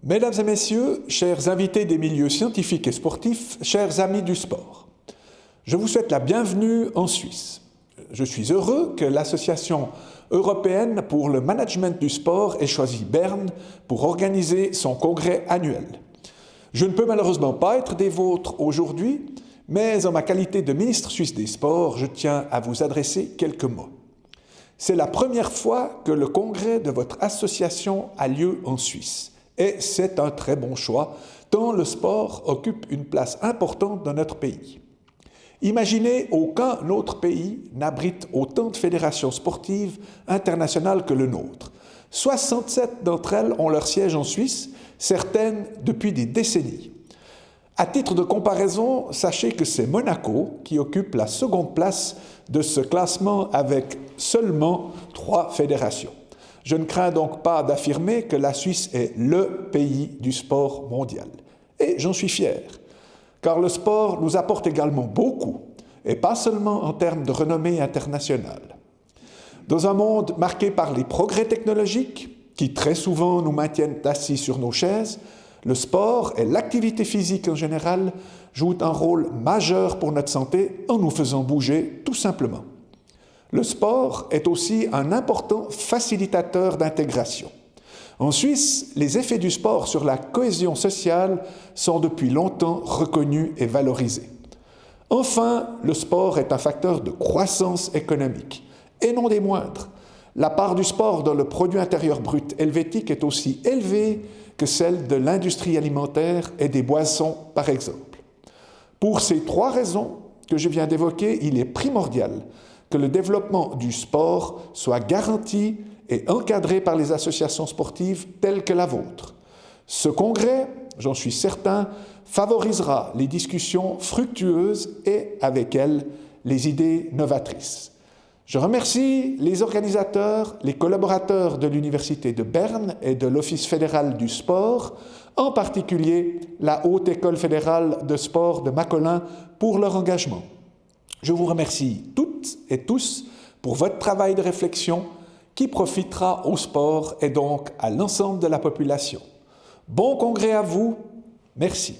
Mesdames et messieurs, chers invités des milieux scientifiques et sportifs, chers amis du sport, je vous souhaite la bienvenue en Suisse. Je suis heureux que l'Association européenne pour le management du sport ait choisi Berne pour organiser son congrès annuel. Je ne peux malheureusement pas être des vôtres aujourd'hui, mais en ma qualité de ministre suisse des Sports, je tiens à vous adresser quelques mots. C'est la première fois que le congrès de votre association a lieu en Suisse. Et c'est un très bon choix, tant le sport occupe une place importante dans notre pays. Imaginez, aucun autre pays n'abrite autant de fédérations sportives internationales que le nôtre. 67 d'entre elles ont leur siège en Suisse, certaines depuis des décennies. À titre de comparaison, sachez que c'est Monaco qui occupe la seconde place de ce classement avec seulement 3 fédérations. Je ne crains donc pas d'affirmer que la Suisse est le pays du sport mondial. Et j'en suis fier, car le sport nous apporte également beaucoup, et pas seulement en termes de renommée internationale. Dans un monde marqué par les progrès technologiques, qui très souvent nous maintiennent assis sur nos chaises, le sport et l'activité physique en général jouent un rôle majeur pour notre santé en nous faisant bouger tout simplement. Le sport est aussi un important facilitateur d'intégration. En Suisse, les effets du sport sur la cohésion sociale sont depuis longtemps reconnus et valorisés. Enfin, le sport est un facteur de croissance économique, et non des moindres. La part du sport dans le produit intérieur brut helvétique est aussi élevée que celle de l'industrie alimentaire et des boissons, par exemple. Pour ces 3 raisons que je viens d'évoquer, il est primordial que le développement du sport soit garanti et encadré par les associations sportives telles que la vôtre. Ce congrès, j'en suis certain, favorisera les discussions fructueuses et, avec elles, les idées novatrices. Je remercie les organisateurs, les collaborateurs de l'Université de Berne et de l'Office fédéral du sport, en particulier la Haute École fédérale de sport de Macolin, pour leur engagement. Je vous remercie toutes et tous pour votre travail de réflexion qui profitera au sport et donc à l'ensemble de la population. Bon congrès à vous. Merci.